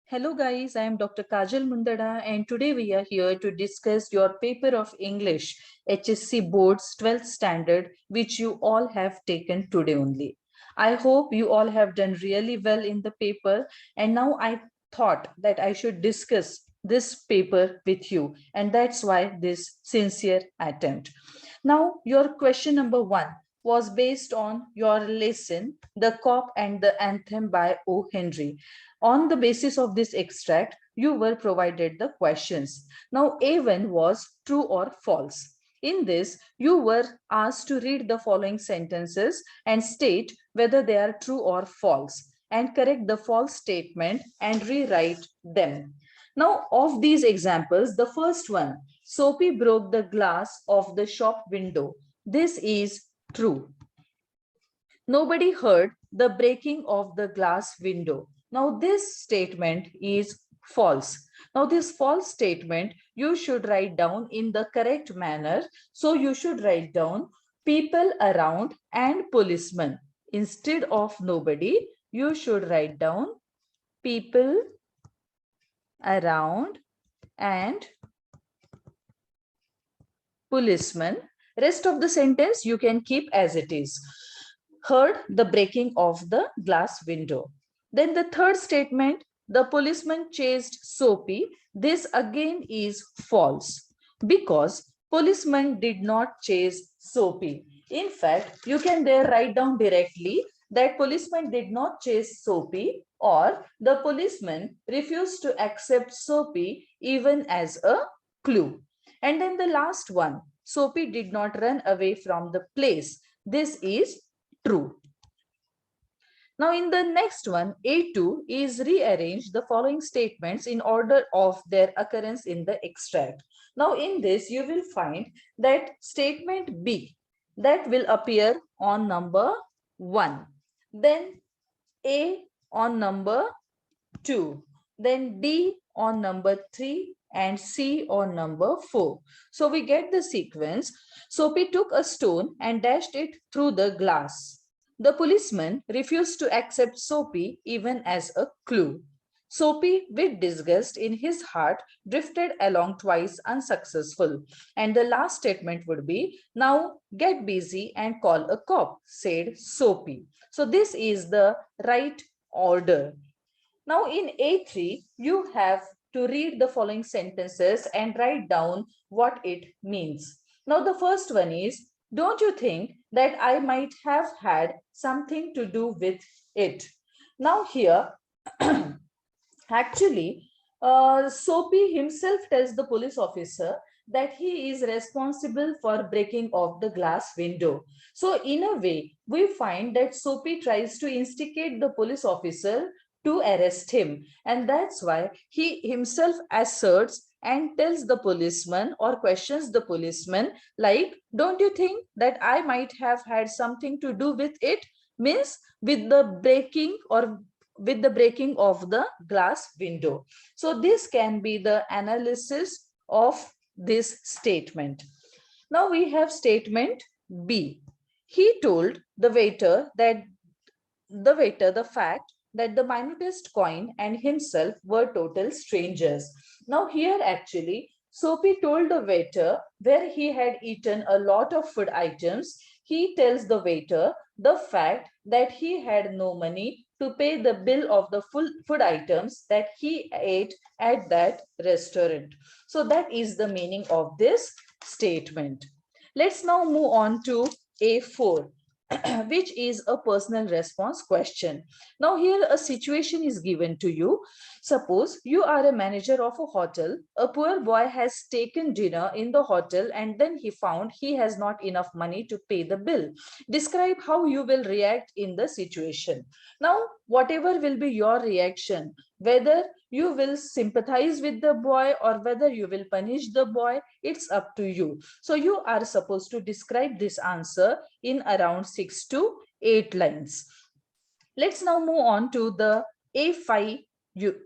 Hello guys, I am Dr. Kajalmundada and today we are here to discuss your paper of English HSC Board's 12th standard which you all have taken today only. I hope you all have done really well in the paper and now I thought that I should discuss this paper with you and that's why this sincere attempt. Now your question number 1 was based on your lesson The Cop and the Anthem by O. Henry. On the basis of this extract, you were provided the questions. Now, A1 was true or false. In this, you were asked to read the following sentences and state whether they are true or false and correct the false statement and rewrite them. Now, of these examples, the first one, Soapy broke the glass of the shop window. This is true. Nobody heard the breaking of the glass window. Now, this statement is false. Now, this false statement you should write down in the correct manner. So, you should write down people around and policemen. Instead of nobody, you should write down people around and policemen. Rest of the sentence you can keep as it is. Heard the breaking of the glass window. Then the third statement, the policeman chased Soapy. This again is false because policeman did not chase Soapy. In fact, you can there write down directly that policeman did not chase Soapy or the policeman refused to accept Soapy even as a clue. And then the last one, Soapy did not run away from the place. This is true. Now in the next one, A2 is rearrange the following statements in order of their occurrence in the extract. Now in this, you will find that statement B that will appear on number 1. Then A on number 2. Then D on number 3 and C on number 4. So we get the sequence. Soapy took a stone and dashed it through the glass. The policeman refused to accept Soapy even as a clue. Soapy, with disgust in his heart, drifted along twice unsuccessful. And the last statement would be, now get busy and call a cop, said Soapy. So this is the right order. Now in A3, you have to read the following sentences and write down what it means. Now the first one is, don't you think that I might have had something to do with it? Now here, actually, Soapy himself tells the police officer that he is responsible for breaking of the glass window. So in a way, we find that Soapy tries to instigate the police officer to arrest him. And that's why he himself asserts and tells the policeman or questions the policeman like, don't you think that I might have had something to do with it? Means with the breaking or with the breaking of the glass window. So this can be the analysis of this statement. Now we have statement B. He told the waiter the fact that the minutest coin and himself were total strangers. Now here actually, Soapy told the waiter where he had eaten a lot of food items. He tells the waiter the fact that he had no money to pay the bill of the full food items that he ate at that restaurant. So that is the meaning of this statement. Let's now move on to A4. Which is a personal response question. Now here a situation is given to you. Suppose you are a manager of a hotel. A poor boy has taken dinner in the hotel and then he found he has not enough money to pay the bill. Describe how you will react in the situation. Now whatever will be your reaction, whether you will sympathize with the boy or whether you will punish the boy, it's up to you. So you are supposed to describe this answer in around 6 to 8 lines. Let's now move on to the A5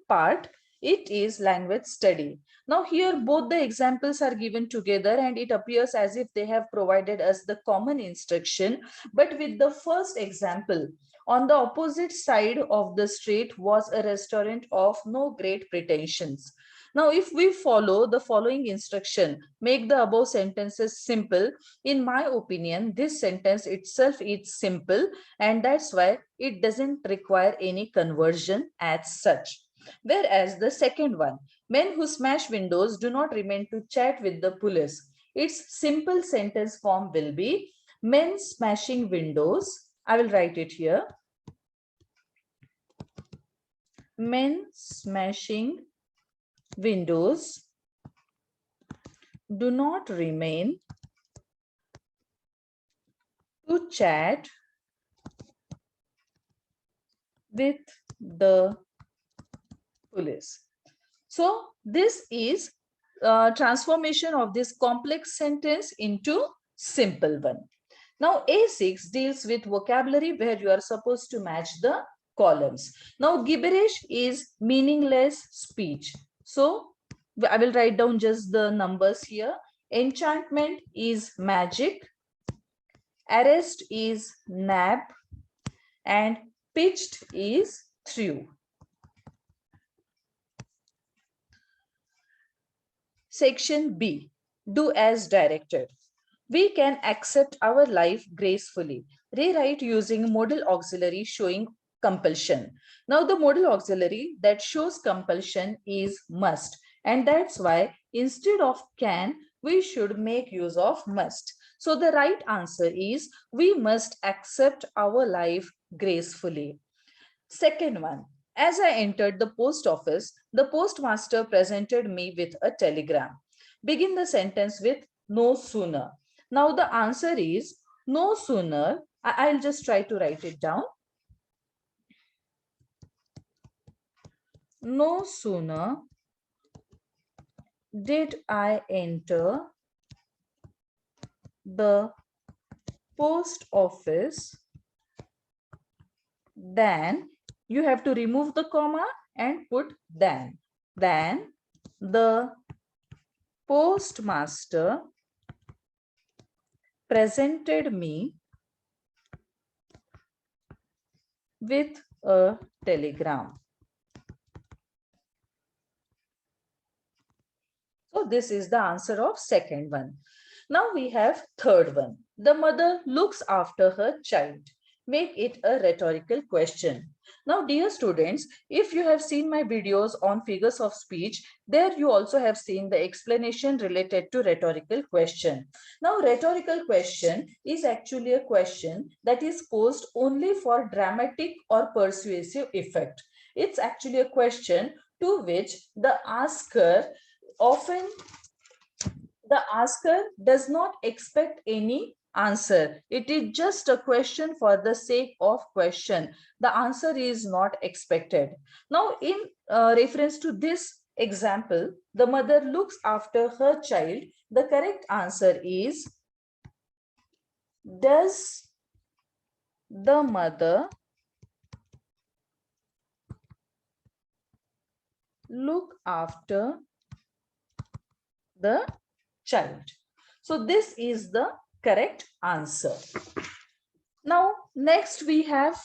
part. It is language study. Now here both the examples are given together and it appears as if they have provided us the common instruction. But with the first example, On the opposite side of the street was a restaurant of no great pretensions. Now, if we follow the following instruction, make the above sentences simple. In my opinion, this sentence itself is simple, and that's why it doesn't require any conversion as such. Whereas the second one, men who smash windows do not remain to chat with the police. Its simple sentence form will be men smashing windows. I will write it here. Men smashing windows do not remain to chat with the police. So this is transformation of this complex sentence into simple one. Now A6 deals with vocabulary where you are supposed to match the columns. Now gibberish is meaningless speech. So I will write down just the numbers here. Enchantment is magic. Arrest is nab. And pitched is threw. Section B, do as directed. We can accept our life gracefully. Rewrite using modal auxiliary showing compulsion. Now the modal auxiliary that shows compulsion is must, and that's why instead of can, we should make use of must. So the right answer is we must accept our life gracefully. Second one, as I entered the post office, the postmaster presented me with a telegram. Begin the sentence with no sooner. Now the answer is no sooner. I'll just try to write it down. No sooner did I enter the post office than, you have to remove the comma and put than the postmaster presented me with a telegram. So this is the answer of second one. Now we have third one. The mother looks after her child. Make it a rhetorical question. Now, dear students, if you have seen my videos on figures of speech, there you also have seen the explanation related to rhetorical question. Now, rhetorical question is actually a question that is posed only for dramatic or persuasive effect. It's actually a question to which the asker does not expect any answer. It is just a question for the sake of question. The answer is not expected. Now, in reference to this example, the mother looks after her child. The correct answer is, does the mother look after the child? So this is the correct answer. Now, next we have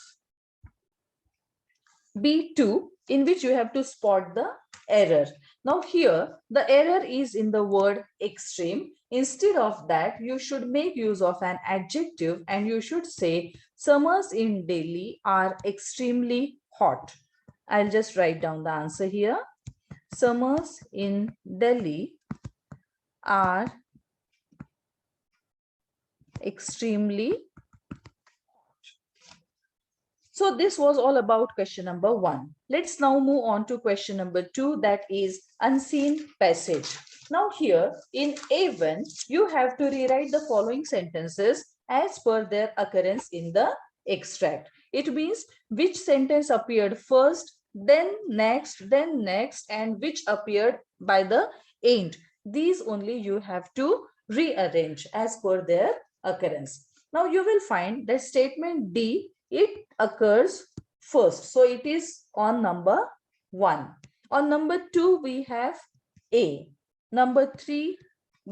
B2, in which you have to spot the error. Now here, the error is in the word extreme. Instead of that, you should make use of an adjective and you should say, summers in Delhi are extremely hot. I'll just write down the answer here. Summers in Delhi are extremely hot. So this was all about question number 1. Let's now move on to question number 2, that is unseen passage. Now here in A1, you have to rewrite the following sentences as per their occurrence in the extract. It means which sentence appeared first, then next, and which appeared by the end. These only you have to rearrange as per their occurrence. Now you will find that statement D, it occurs first. So it is on number 1. On number 2, we have A. Number 3,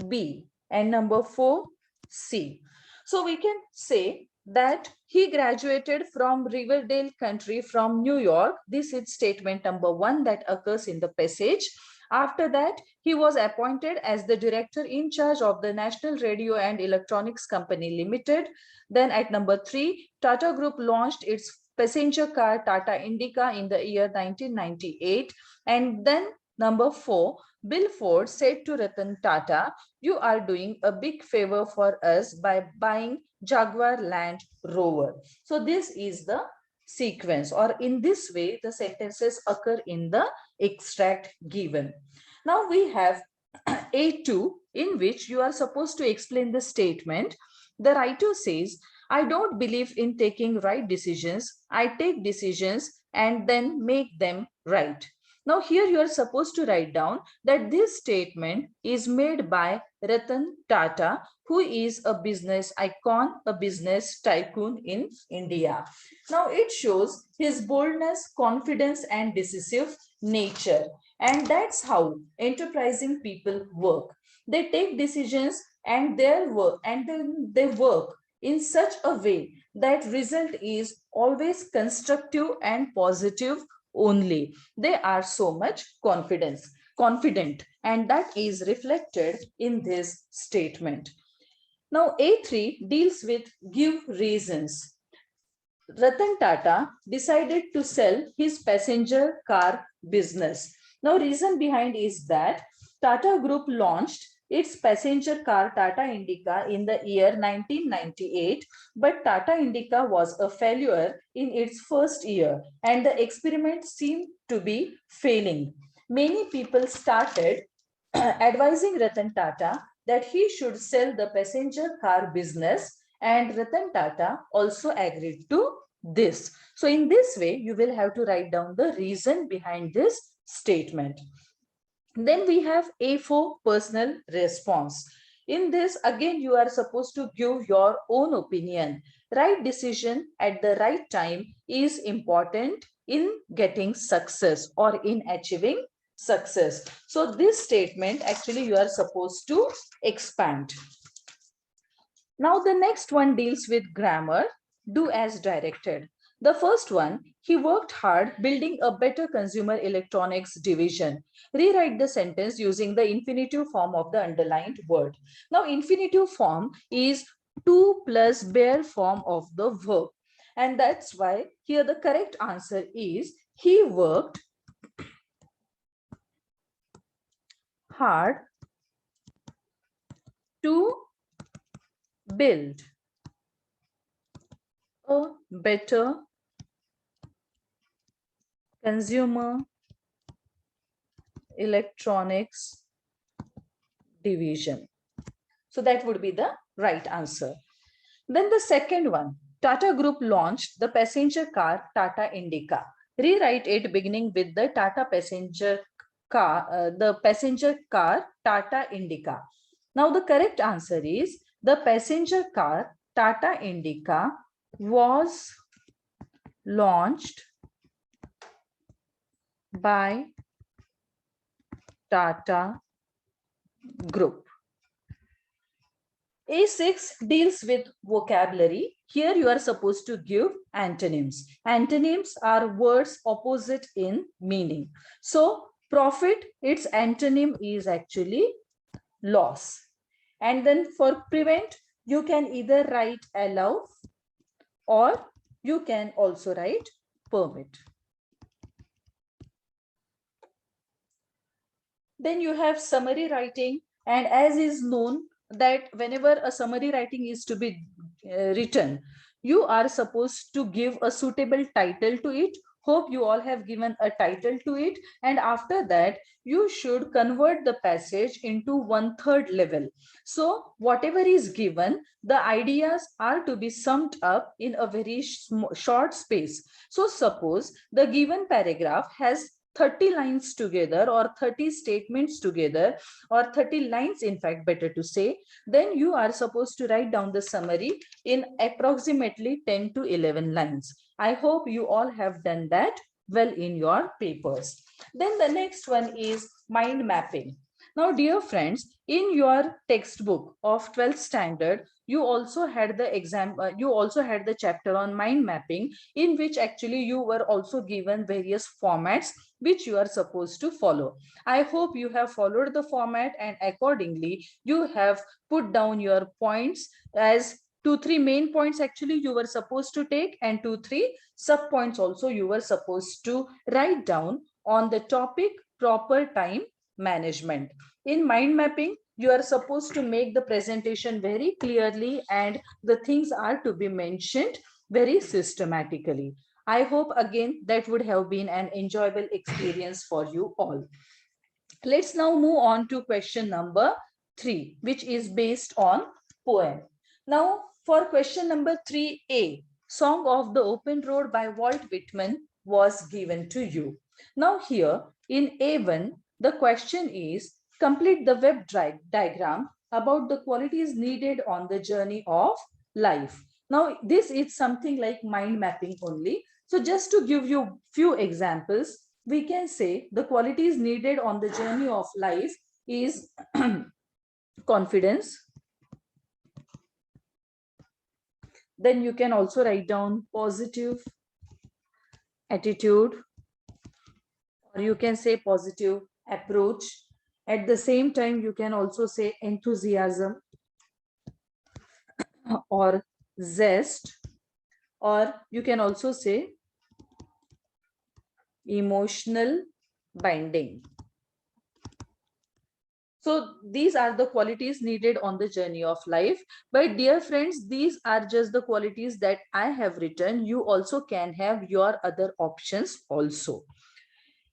B. And number 4, C. So we can say that he graduated from Riverdale Country from New York. This is statement number 1 that occurs in the passage. After that, he was appointed as the director in charge of the National Radio and Electronics Company Limited. Then at number 3, Tata Group launched its passenger car Tata Indica in the year 1998. And then number 4, Bill Ford said to Ratan Tata, "You are doing a big favor for us by buying Jaguar Land Rover." So this is the sequence, or in this way the sentences occur in the extract given. Now we have A2, in which you are supposed to explain the statement. The writer says, "I don't believe in taking right decisions. I take decisions and then make them right." Now here you are supposed to write down that this statement is made by Ratan Tata, who is a business icon, a business tycoon in India. Now it shows his boldness, confidence, and decisive nature. And that's how enterprising people work. They take decisions and their work, and then they work in such a way that result is always constructive and positive only. They are so much confident, and that is reflected in this statement. Now A3 deals with give reasons. Ratan Tata decided to sell his passenger car business. Now reason behind is that Tata Group launched its passenger car Tata Indica in the year 1998, but Tata Indica was a failure in its first year and the experiment seemed to be failing. Many people started advising Ratan Tata that he should sell the passenger car business, and Ratan Tata also agreed to this. So in this way, you will have to write down the reason behind this statement. Then we have A4, personal response. In this, again, you are supposed to give your own opinion. Right decision at the right time is important in getting success or in achieving success. So this statement actually you are supposed to expand. Now the next one deals with grammar. Do as directed. The first one, he worked hard building a better consumer electronics division. Rewrite the sentence using the infinitive form of the underlined word. Now infinitive form is to plus bare form of the verb. And that's why here the correct answer is he worked hard to build a better consumer electronics division. So that would be the right answer. Then the second one, Tata Group launched the passenger car Tata Indica. Rewrite it beginning with the Tata passenger car Tata Indica. Now the correct answer is the passenger car Tata Indica was launched by Tata Group. A6 deals with vocabulary. Here you are supposed to give antonyms. Antonyms are words opposite in meaning. So profit, its antonym is actually loss. And then for prevent, you can either write allow or you can also write permit. Then you have summary writing, and as is known that whenever a summary writing is to be written, you are supposed to give a suitable title to it. Hope you all have given a title to it, and after that you should convert the passage into 1/3 level. So whatever is given, the ideas are to be summed up in a very short space. So suppose the given paragraph has 30 lines together or 30 statements together or 30 lines, in fact, better to say, then you are supposed to write down the summary in approximately 10 to 11 lines. I hope you all have done that well in your papers. Then the next one is mind mapping. Now, dear friends, in your textbook of 12th standard, you also had the you also had the chapter on mind mapping, in which actually you were also given various formats which you are supposed to follow. I hope you have followed the format, and accordingly you have put down your points as 2-3 main points actually you were supposed to take, and 2-3 sub points also you were supposed to write down on the topic proper time management. In mind mapping, you are supposed to make the presentation very clearly, and the things are to be mentioned very systematically. I hope again that would have been an enjoyable experience for you all. Let's now move on to question number 3, which is based on poem. Now, for question number 3A, Song of the Open Road by Walt Whitman was given to you. Now here in A1, the question is, complete the web diagram about the qualities needed on the journey of life. Now, this is something like mind mapping only. So just to give you few examples, we can say the qualities needed on the journey of life is confidence. Then you can also write down positive attitude, or you can say positive approach. At the same time, you can also say enthusiasm or zest, or you can also say emotional binding. So these are the qualities needed on the journey of life. But dear friends, these are just the qualities that I have written. You also can have your other options also.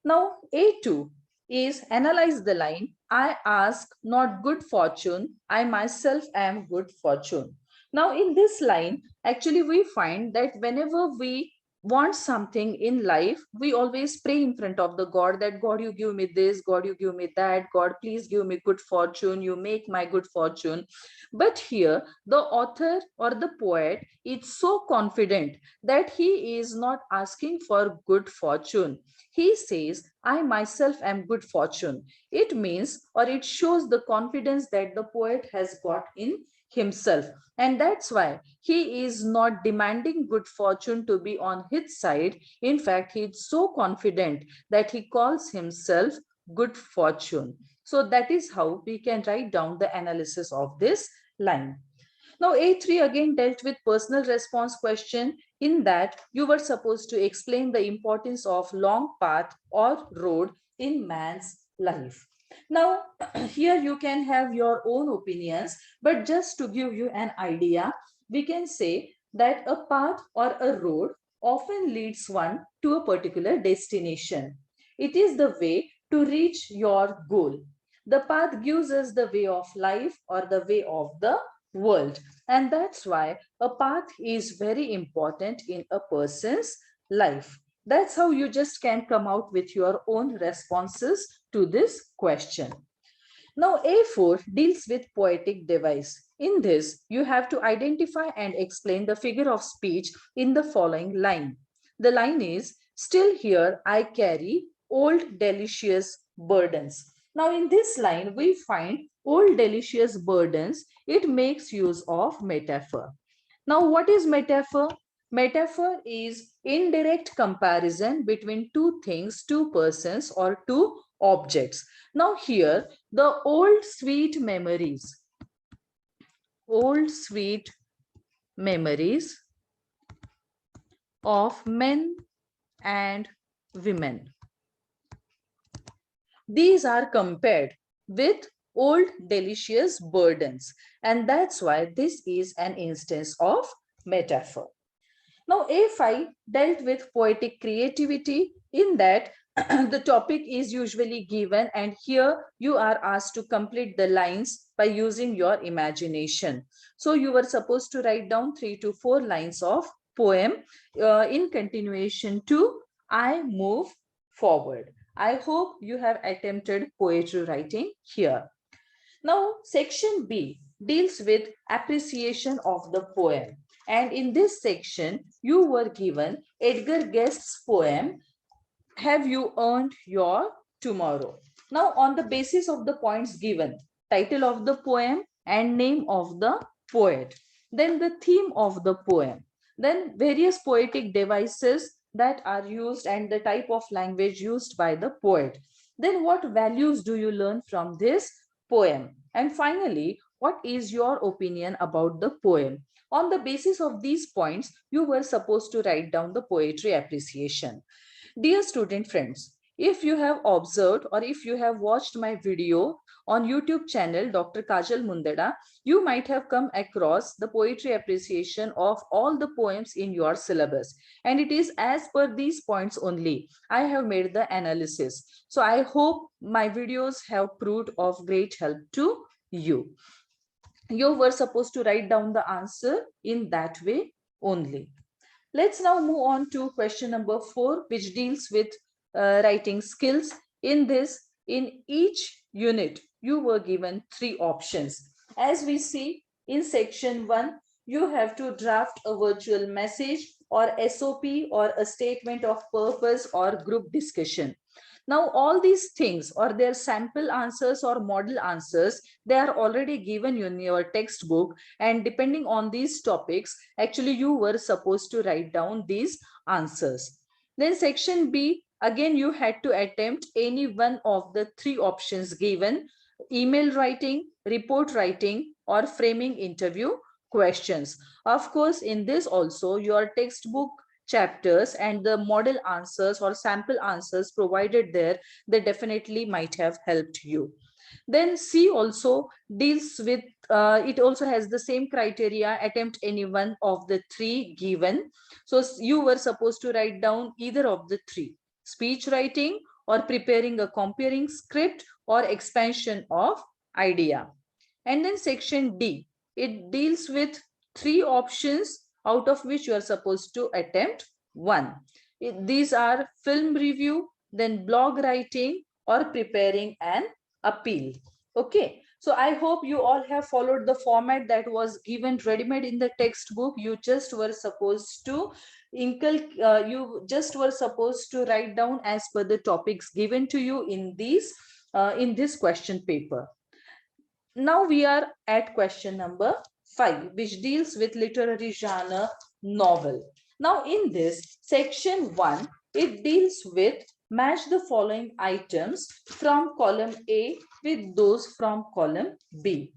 Now A2 is analyze the line, I ask not good fortune, I myself am good fortune. Now in this line, actually we find that whenever we want something in life, we always pray in front of the God that God, you give me this, God, you give me that, God, please give me good fortune, you make my good fortune. But here the author or the poet is so confident that he is not asking for good fortune. He says, I myself am good fortune. It means, or it shows the confidence that the poet has got in himself. And that's why he is not demanding good fortune to be on his side. In fact, he is so confident that he calls himself good fortune. So that is how we can write down the analysis of this line. Now, A3 again dealt with personal response question. In that, you were supposed to explain the importance of long path or road in man's life. Now, here you can have your own opinions, but just to give you an idea, we can say that a path or a road often leads one to a particular destination. It is the way to reach your goal. The path gives us the way of life or the way of the world. And that's why a path is very important in a person's life. That's how you just can come out with your own responses to this question. Now, A4 deals with poetic device. In this, you have to identify and explain the figure of speech in the following line. The line is, still here I carry old delicious burdens. Now, in this line, we find old delicious burdens. It makes use of metaphor. Now, what is metaphor? Metaphor is indirect comparison between two things, two persons, or two objects. Now, here, the old sweet memories of men and women. These are compared with old delicious burdens, and that's why this is an instance of metaphor. Now, A5 dealt with poetic creativity. In that, the topic is usually given, and here you are asked to complete the lines by using your imagination. So you were supposed to write down 3 to 4 lines of poem in continuation to I Move Forward. I hope you have attempted poetry writing here. Now, section B deals with appreciation of the poem. And in this section, you were given Edgar Guest's poem, Have You Earned Your Tomorrow? Now, on the basis of the points given, title of the poem and name of the poet, Then the theme of the poem. Then various poetic devices that are used and the type of language used by the poet. Then what values do you learn from this poem? And finally, what is your opinion about the poem? On the basis of these points, you were supposed to write down the poetry appreciation. Dear student friends, if you have observed or if you have watched my video on YouTube channel Dr. Kajalmundada, you might have come across the poetry appreciation of all the poems in your syllabus. And it is as per these points only I have made the analysis. So I hope my videos have proved of great help to you. You were supposed to write down the answer in that way only. Let's now move on to question number 4, which deals with writing skills. In this, in each unit, you were given 3 options. As we see in section 1, you have to draft a virtual message or SOP or a statement of purpose or group discussion. Now, all these things or their sample answers or model answers, they are already given in your textbook. And depending on these topics, actually you were supposed to write down these answers. Then section B, again, you had to attempt any one of the 3 options given: email writing, report writing, or framing interview questions. Of course, in this also, your textbook chapters and the model answers or sample answers provided there, they definitely might have helped you. Then C also deals with, it also has the same criteria: attempt any one of the 3 given. So you were supposed to write down either of the 3: speech writing or preparing a comparing script or expansion of idea. And then section D, it deals with 3 options out of which you are supposed to attempt 1. These are film review, then blog writing, or preparing an appeal. Okay, so I hope you all have followed the format that was given ready-made in the textbook. You just were supposed to you just were supposed to write down as per the topics given to you in these in this question paper. Now we are at question number 5, which deals with literary genre novel. Now in this section 1, it deals with match the following items from column A with those from column B.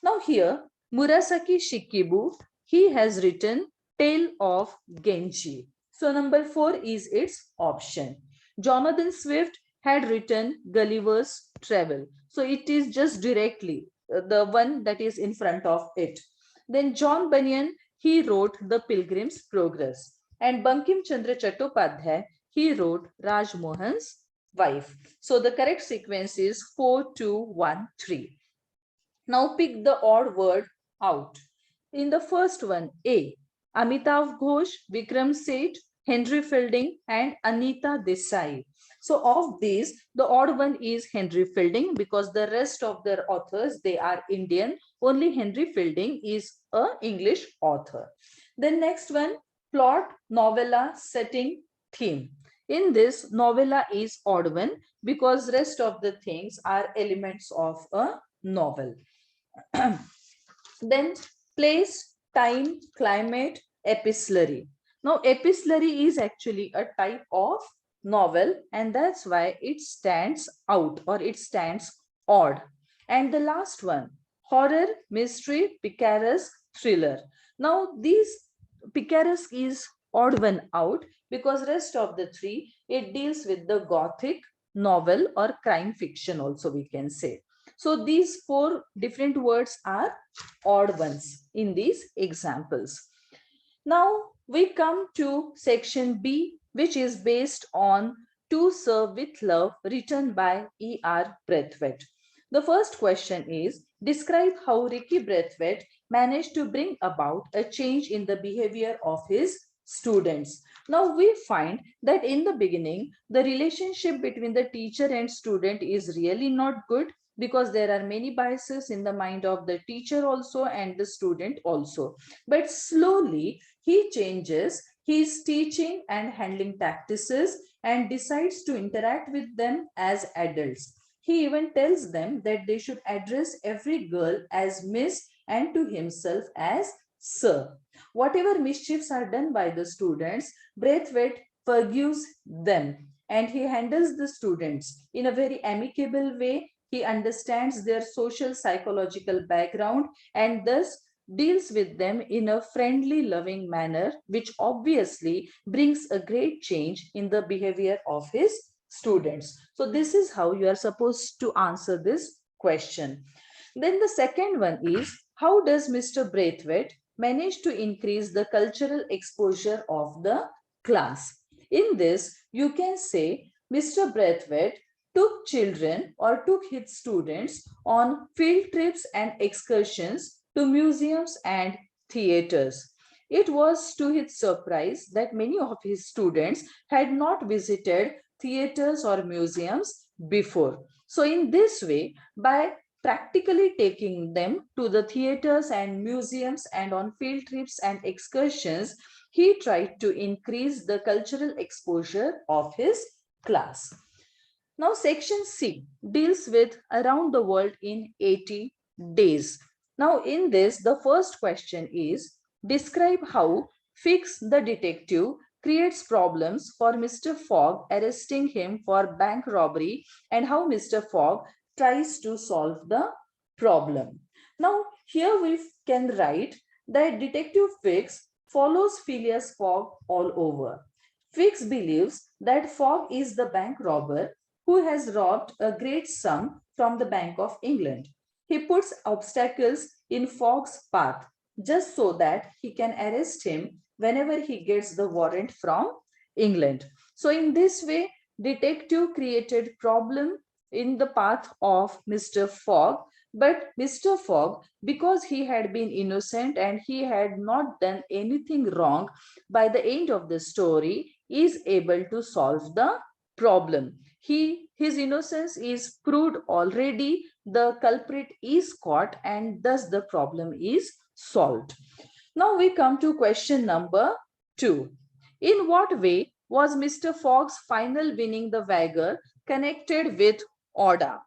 Now here, Murasaki Shikibu, he has written Tale of Genji. So number 4 is its option. Jonathan Swift had written Gulliver's Travel. So it is just directly the one that is in front of it. Then John Bunyan, he wrote The Pilgrim's Progress. And Bankim Chandra Chattopadhyay, he wrote Raj Mohan's Wife. So the correct sequence is 4, 2, 1, 3. Now pick the odd word out. In the first one, A, Amitav Ghosh, Vikram Seth, Henry Fielding, and Anita Desai. So of these, the odd one is Henry Fielding, because the rest of their authors, they are Indian. Only Henry Fielding is an English author. The next one, plot, novella, setting, theme. In this, novella is odd one because rest of the things are elements of a novel. Then place, time, climate, epistolary. Now epistolary is actually a type of novel, and that's why it stands out or it stands odd. And the last one, horror, mystery, picaresque, thriller. Now these picaresque is odd one out because rest of the 3, it deals with the gothic novel or crime fiction also, we can say. So these 4 different words are odd ones in these examples. Now we come to section B, which is based on To Serve with Love, written by E.R. Braithwaite. The first question is, describe how Ricky Braithwaite managed to bring about a change in the behavior of his students. Now we find that in the beginning, the relationship between the teacher and student is really not good, because there are many biases in the mind of the teacher also and the student also. But slowly he changes his teaching and handling practices and decides to interact with them as adults. He even tells them that they should address every girl as Miss and to himself as sir. Whatever mischiefs are done by the students, Braithwaite forgives them and he handles the students in a very amicable way. He understands their social psychological background and thus deals with them in a friendly, loving manner, which obviously brings a great change in the behavior of his students. So this is how you are supposed to answer this question. Then the second one is, how does Mr. Braithwaite manage to increase the cultural exposure of the class? In this, you can say Mr. Braithwaite took children or took his students on field trips and excursions to museums and theaters. It was to his surprise that many of his students had not visited theaters or museums before. So, in this way, by practically taking them to the theaters and museums and on field trips and excursions, he tried to increase the cultural exposure of his class. Now, section C deals with around the world in 80 days. Now, in this, the first question is, describe how Fix the detective creates problems for Mr. Fogg, arresting him for bank robbery, and how Mr. Fogg tries to solve the problem. Now, here we can write that Detective Fix follows Phileas Fogg all over. Fix believes that Fogg is the bank robber who has robbed a great sum from the Bank of England. He puts obstacles in Fogg's path just so that he can arrest him whenever he gets the warrant from England. So in this way, detective created problem in the path of Mr. Fogg, but Mr. Fogg, because he had been innocent and he had not done anything wrong, by the end of the story, is able to solve the problem. His innocence is proved already, the culprit is caught, and thus the problem is solved. Now we come to question number 2. In what way was Mr. Fogg's final winning the wager connected with Oda?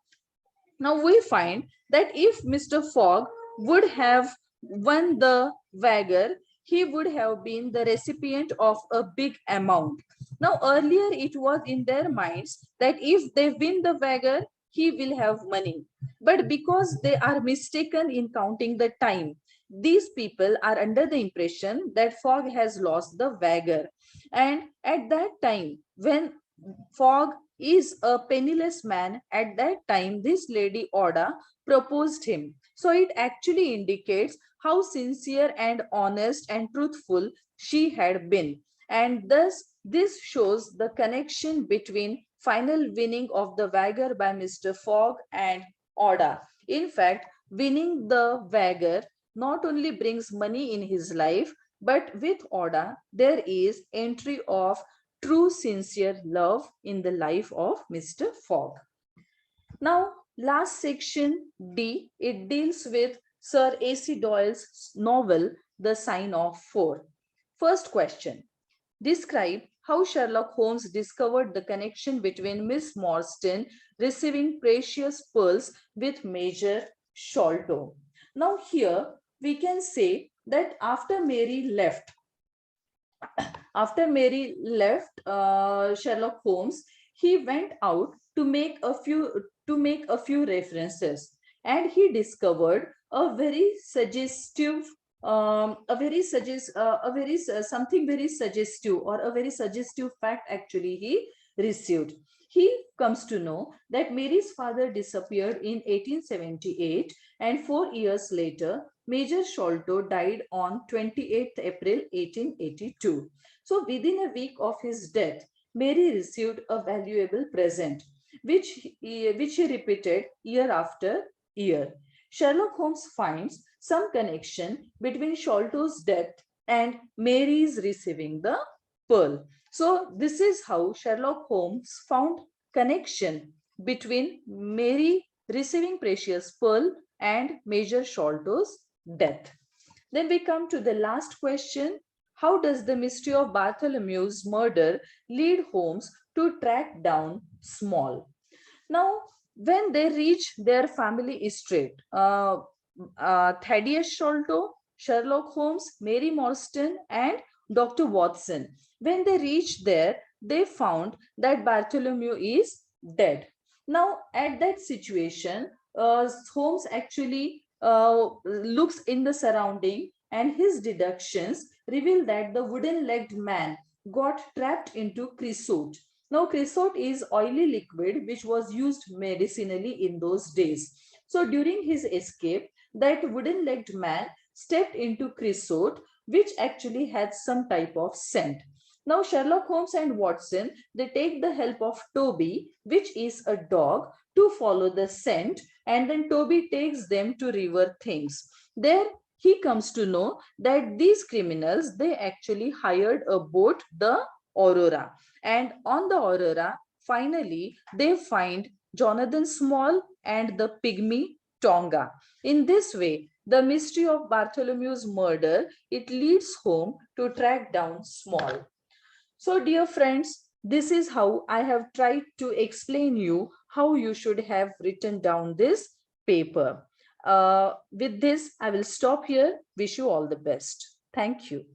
Now we find that if Mr. Fogg would have won the wager, he would have been the recipient of a big amount. Now earlier it was in their minds that if they win the wager, he will have money. But because they are mistaken in counting the time, these people are under the impression that Fogg has lost the wager. And at that time, when Fogg is a penniless man, at that time this lady Oda proposed him. So it actually indicates how sincere and honest and truthful she had been. And thus this shows the connection between final winning of the wager by Mr. Fogg and Oda. In fact, winning the wager not only brings money in his life, but with Oda, there is entry of true sincere love in the life of Mr. Fogg. Now, last section D, it deals with Sir A.C. Doyle's novel, The Sign of Four. First question, describe how Sherlock Holmes discovered the connection between Miss Morstan receiving precious pearls with Major Sholto. Now here we can say that after Mary left Sherlock Holmes, he went out to make a few references, and he discovered something very suggestive, or a very suggestive fact actually he received. He comes to know that Mary's father disappeared in 1878, and 4 years later, Major Sholto died on 28th April 1882. So within a week of his death, Mary received a valuable present, which he repeated year after year. Sherlock Holmes finds some connection between Sholto's death and Mary's receiving the pearl. So this is how Sherlock Holmes found connection between Mary receiving precious pearl and Major Sholto's death. Then we come to the last question. How does the mystery of Bartholomew's murder lead Holmes to track down Small? Now, when they reach their family estate, Thaddeus Sholto Sherlock Holmes, Mary Morstan, and Dr. Watson. When they reached there, they found that Bartholomew is dead. Now, at that situation, Holmes actually looks in the surrounding, and his deductions reveal that the wooden-legged man got trapped into creosote. Now, creosote is oily liquid which was used medicinally in those days. So, during his escape, that wooden-legged man stepped into creosote, which actually had some type of scent. Now, Sherlock Holmes and Watson, they take the help of Toby, which is a dog, to follow the scent, and then Toby takes them to River Thames. There, he comes to know that these criminals, they actually hired a boat, the Aurora. And on the Aurora, finally, they find Jonathan Small and the pygmy Tonga. In this way, the mystery of Bartholomew's murder, it leads home to track down Small. So, dear friends, this is how I have tried to explain you how you should have written down this paper. With this, I will stop here. Wish you all the best. Thank you.